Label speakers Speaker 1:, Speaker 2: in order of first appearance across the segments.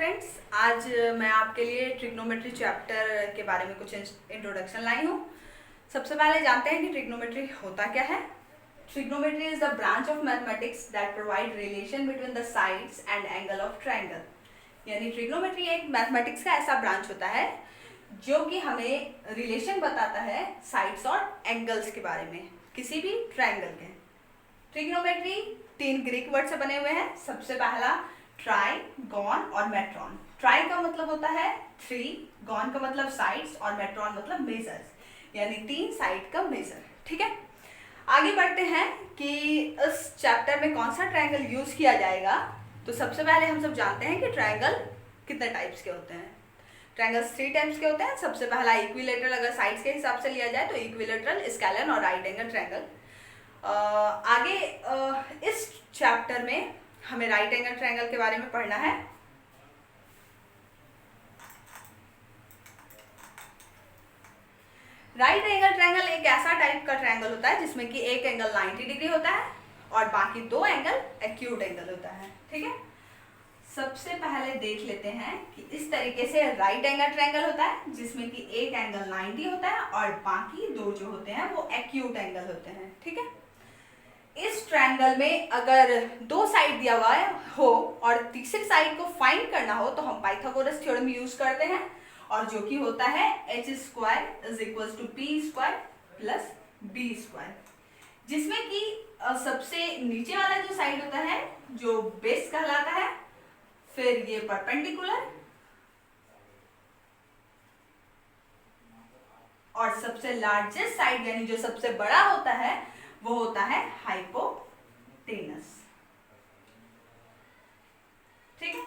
Speaker 1: Friends, आज मैं आपके लिए ट्रिग्नोमेट्री चैप्टर के बारे में कुछ इंट्रोडक्शन लाई हूँ। सबसे पहले जानते हैं कि ट्रिग्नोमेट्री होता क्या है। Trigonometry is the branch of mathematics that provide relation between the sides and angle of triangle. यानी ट्रिग्नोमेट्री एक मैथमेटिक्स का ऐसा ब्रांच होता है जो कि हमें रिलेशन बताता है साइड्स और एंगल्स के बारे में किसी भी ट्रायंगल के। ट्रिग्नोमेट्री 3 ग्रीक वर्ड से बने हुए हैं। सबसे पहला ट्राई, गॉन और मेट्रॉन। ट्राई का मतलब होता है 3, गॉन का मतलब साइड्स और मेट्रॉन मतलब मेजर्स, यानी 3 साइड का मेजर। ठीक है, आगे बढ़ते हैं कि इस चैप्टर में कौन सा ट्रायंगल यूज किया जाएगा। तो सबसे पहले हम सब जानते हैं कि ट्रायंगल कितने टाइप्स के होते हैं। ट्रायंगल्स 3 टाइप्स के होते हैं। सबसे पहला इक्विलेटरल, अगर साइड्स के हिसाब से लिया जाए तो इक्विलेटरल, स्केलर और राइट एंगल ट्रायंगल। इस चैप्टर में हमें राइट एंगल ट्रायंगल के बारे में पढ़ना है। राइट एंगल ट्रायंगल एक ऐसा टाइप का ट्रायंगल होता है जिसमें कि एक एंगल 90 डिग्री होता है और बाकी 2 एंगल एक्यूट एंगल होता है। ठीक है, सबसे पहले देख लेते हैं कि इस तरीके से राइट एंगल ट्रायंगल होता है जिसमें कि एक एंगल 90 होता है और बाकी 2 जो होते हैं वो एक्यूट एंगल होते हैं। ठीक है, इस ट्रायंगल में अगर 2 साइड दिया हुआ हो और तीसरी साइड को फाइंड करना हो तो हम पाइथागोरस थ्योरम यूज करते हैं, और जो कि होता है h² is equal to p² plus b², जिसमें कि सबसे नीचे वाला जो साइड होता है जो बेस कहलाता है, फिर ये परपेंडिकुलर, और सबसे लार्जेस्ट साइड यानी जो सबसे बड़ा होता है वो होता है हाइपोटेनस। ठीक है,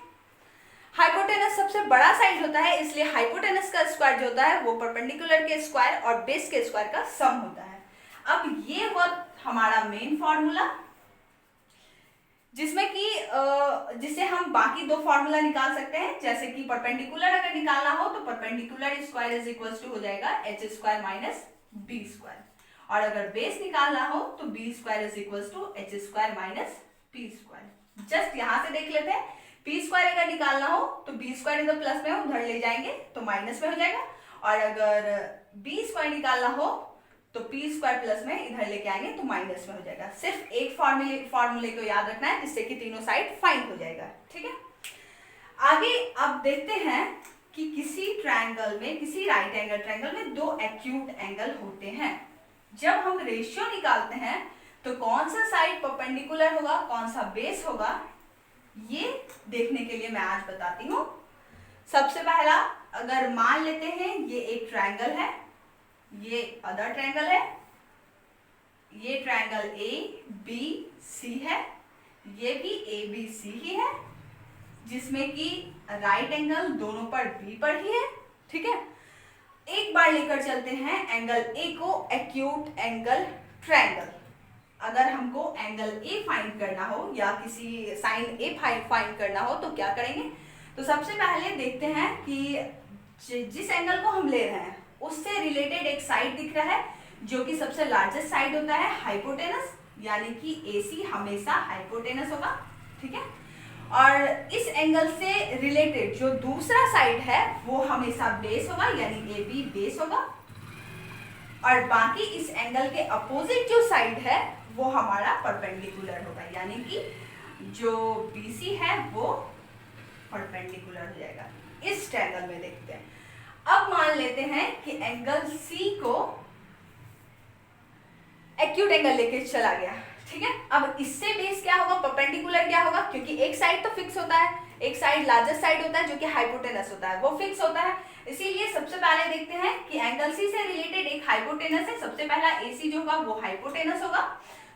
Speaker 1: हाइपोटेनस सबसे बड़ा साइड होता है, इसलिए हाइपोटेनस का स्क्वायर जो होता है वो परपेंडिकुलर के स्क्वायर और बेस के स्क्वायर का सम होता है। अब ये हुआ हमारा मेन फॉर्मूला, जिसमें कि जिससे हम बाकी 2 फॉर्मूला निकाल सकते हैं। जैसे कि परपेंडिकुलर अगर निकालना हो तो perpendicular square is equal to हो जाएगा h² माइनस b², और अगर बेस निकालना हो तो b² is equal to h² minus p²। Just यहां से देख लेते हैं, p² अगर निकालना हो तो b² इधर प्लस में उधर ले जाएंगे तो माइनस में हो जाएगा, और अगर b² निकालना हो तो p² प्लस में इधर लेके आएंगे तो माइनस में हो जाएगा। सिर्फ एक फॉर्मूले को याद रखना है जिससे कि तीनों साइड फाइंड हो जाएगा। ठीक है, आगे अब देखते हैं कि किसी ट्रायंगल में, किसी राइट एंगल ट्रायंगल में 2 एक्यूट एंगल होते हैं। जब हम रेशियो निकालते हैं तो कौन सा साइड परपेंडिकुलर होगा, कौन सा बेस होगा, ये देखने के लिए मैं आज बताती हूँ। सबसे पहला अगर मान लेते हैं ये एक ट्रायंगल है, ये अदर ट्रायंगल है, ये ट्रायंगल ABC है, ये भी ABC ही है, जिसमें कि राइट एंगल दोनों पर B पर ही है। ठीक है, एक बार लेकर चलते हैं एंगल A को एक्यूट एंगल ट्रायंगल। अगर हमको एंगल A फाइंड करना हो या किसी साइन A फाइंड करना हो तो क्या करेंगे। तो सबसे पहले देखते हैं कि जिस एंगल को हम ले रहे हैं उससे रिलेटेड एक साइड दिख रहा है जो कि सबसे लार्जेस्ट साइड होता है हाइपोटेनस, यानी कि AC हमेशा हाइपोटेनस होगा। ठीक है, और इस एंगल से रिलेटेड जो दूसरा साइड है वो हमेशा बेस होगा, यानी AB बेस होगा, और बाकी इस एंगल के अपोजिट जो साइड है वो हमारा परपेंडिकुलर होगा, यानी कि जो BC है वो परपेंडिकुलर हो जाएगा। इस ट्रायंगल में देखते हैं। अब मान लेते हैं कि एंगल C को एक्यूट एंगल लेके चला गया। ठीक है, अब इससे बेस क्या होगा, परपेंडिकुलर क्या होगा, क्योंकि एक साइड तो फिक्स होता है, एक साइड लार्जेस्ट साइड होता है जो कि हाइपोटेनस होता है, वो फिक्स होता है। इसीलिए सबसे पहले देखते हैं कि एंगल C से रिलेटेड एक हाइपोटेनस है। सबसे पहला AC जो होगा वो हाइपोटेनस होगा,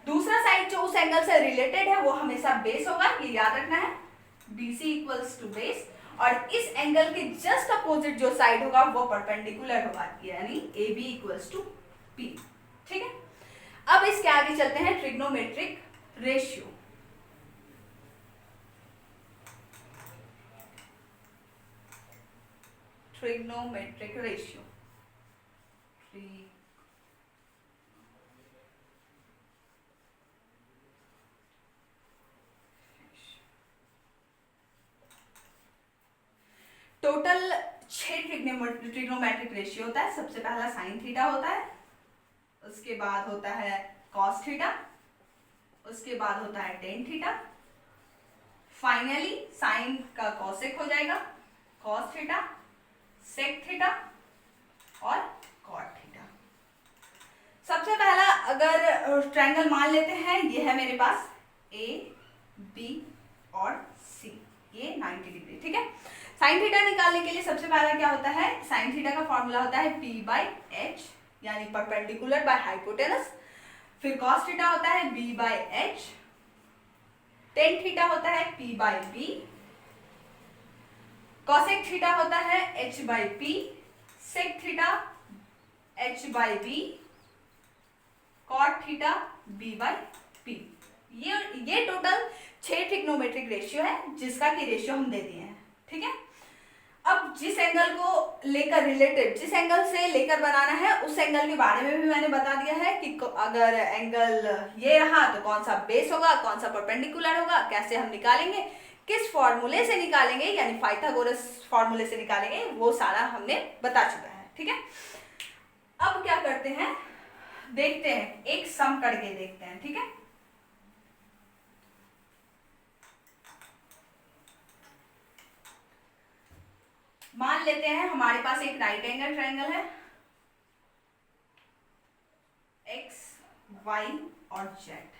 Speaker 1: दूसरा साइड जो उस एंगल से रिलेटेड है वो हमेशा बेस होगा, ये याद रखना है, BC इक्वल्स टू बेस, और इस एंगल के जस्ट अपोजिट जो साइड होगा वो परपेंडिकुलर होगा, यानी AB इक्वल्स टू P। ठीक है, अब इसके आगे चलते हैं trigonometric ratio. Trigonometric ratio, total 6 trigonometric ratio होता है। सबसे पहला साइन थीटा होता है, उसके बाद होता है कॉस थीटा, उसके बाद होता है टेन थीटा, फाइनली साइन का कॉसेक हो जाएगा, कॉस थीटा, सेक थीटा और कॉट थीटा। सबसे पहला अगर ट्रायंगल मान लेते हैं, ये है मेरे पास ए बी और सी, ये 90 डिग्री, ठीक है। साइन थीटा निकालने के लिए सबसे पहला क्या होता है, साइन थीटा का फॉर्मूला होता है P बाई एच यानी परपेंडिकुलर बाय हाइपोटेनस। फिर कॉस थीटा होता है B by H, tan theta होता है P by B, cosec theta होता है H by P, sec theta H by B, cot theta B by P. ये total 6 trigonometric ratio है जिसका की रेशियो हम दे दिए हैं, ठीक है। अब जिस एंगल को लेकर रिलेटेड, जिस एंगल से लेकर बनाना है उस एंगल के बारे में भी मैंने बता दिया है कि अगर एंगल ये रहा तो कौन सा बेस होगा, कौन सा परपेंडिकुलर होगा, कैसे हम निकालेंगे, किस फॉर्मूले से निकालेंगे यानी पाइथागोरस फॉर्मूले से निकालेंगे, वो सारा हमने बता चुका है, ठीक है। अब क्या करते हैं, देखते हैं, एक सम करके देखते हैं, ठीक है। मान लेते हैं हमारे पास एक राइट एंगल ट्रायंगल है, एक्स वाई और जेड,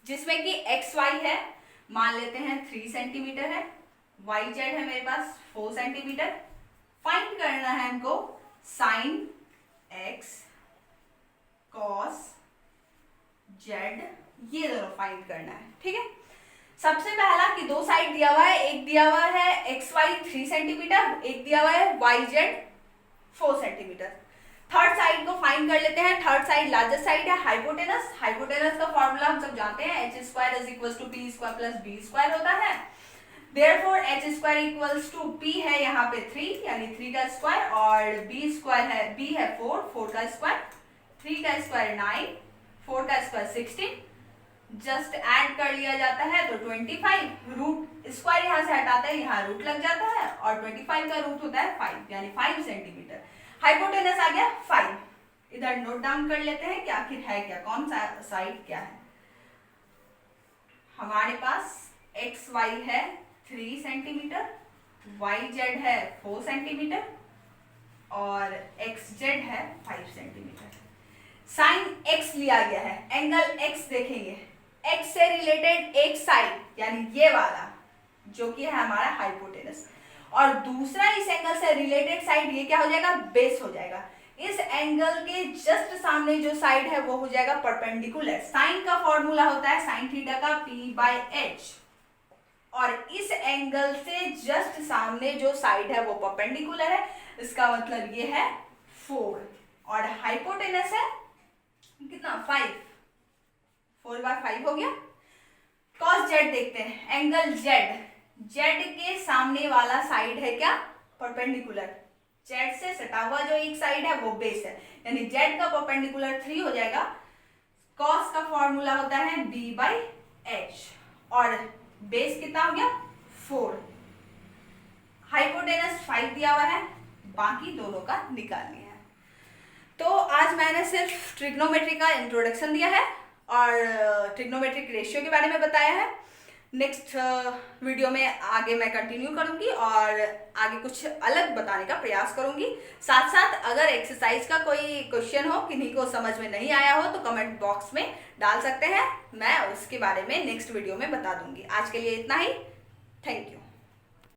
Speaker 1: जिसमें कि एक्स वाई है मान लेते हैं 3 सेंटीमीटर है, वाई जेड है मेरे पास 4 सेंटीमीटर। फाइंड करना है हमको साइन एक्स कॉस जेड, ये दोनों फाइंड करना है, ठीक है। सबसे पहला कि दो साइड दिया हुआ है, एक दिया हुआ है एक्स वाई 3 सेंटीमीटर, एक दिया हुआ है Y Z 4 centimetre. Third side को फाइंड कर लेते हैं। थर्ड साइड लार्जेस्ट साइड है हाइपोटेनस। हाइपोटेनस का फॉर्मूला हम सब जानते हैं, H square is equal to P square plus B square होता है। Therefore H square equals to P है यहाँ पे 3 यानी 3 का स्क्वायर, और बी स्क्वायर है, बी है 4 का स्क्वायर, 3 का स्क्वायर 9, 4 का स्क्वायर 16, जस्ट ऐड कर लिया जाता है तो 25, रूट स्क्वायर यहाँ से हटाते हैं, यहाँ रूट लग जाता है, और 25 का रूट होता है 5 यानी 5 सेंटीमीटर। हाइपोटेनस आ गया 5। इधर नोट डाउन कर लेते हैं कि आखिर है क्या, कौन सा साइड क्या है। हमारे पास एक्स वाई है 3 सेंटीमीटर, वाई जेड है 4 सेंटीमीटर और एक्स जेड है 5 सेंटीमीटर। साइन एक्स लिया गया है, एंगल एक्स देखेंगे, एक्स से रिलेटेड एक साइड यानी ये वाला जो कि है हमारा हाइपोटेनस, और दूसरा इस एंगल से रिलेटेड साइड ये क्या हो जाएगा, बेस हो जाएगा। इस एंगल के जस्ट सामने जो साइड है वो हो जाएगा परपेंडिकुलर। साइन का फॉर्मूला होता है साइन थीटा का P बाई एच, और इस एंगल से जस्ट सामने जो साइड है वो परपेंडिकुलर है, इसका मतलब ये है 4, और हाइपोटेनस है कितना 5, 4 बाय 5 हो गया। कॉस जेड देखते हैं, एंगल जेड, जेड के सामने वाला साइड है क्या, परपेंडिकुलर, जेड से सटा हुआ जो एक साइड है वो बेस है, यानी जेड का परपेंडिकुलर 3 हो जाएगा। कॉस का फॉर्मूला होता है बी बाई एच, और बेस कितना हो गया 4, हाइपोटेनस 5 दिया हुआ है, बाकी दोनों का निकाल लिया है। तो आज मैंने सिर्फ ट्रिग्नोमेट्री का इंट्रोडक्शन दिया है और ट्रिग्नोमेट्रिक रेशियो के बारे में बताया है। नेक्स्ट वीडियो में आगे मैं कंटिन्यू करूंगी और आगे कुछ अलग बताने का प्रयास करूंगी। साथ साथ अगर एक्सरसाइज का कोई क्वेश्चन हो, किन्हीं को समझ में नहीं आया हो, तो कमेंट बॉक्स में डाल सकते हैं, मैं उसके बारे में नेक्स्ट वीडियो में बता दूंगी। आज के लिए इतना ही, थैंक यू।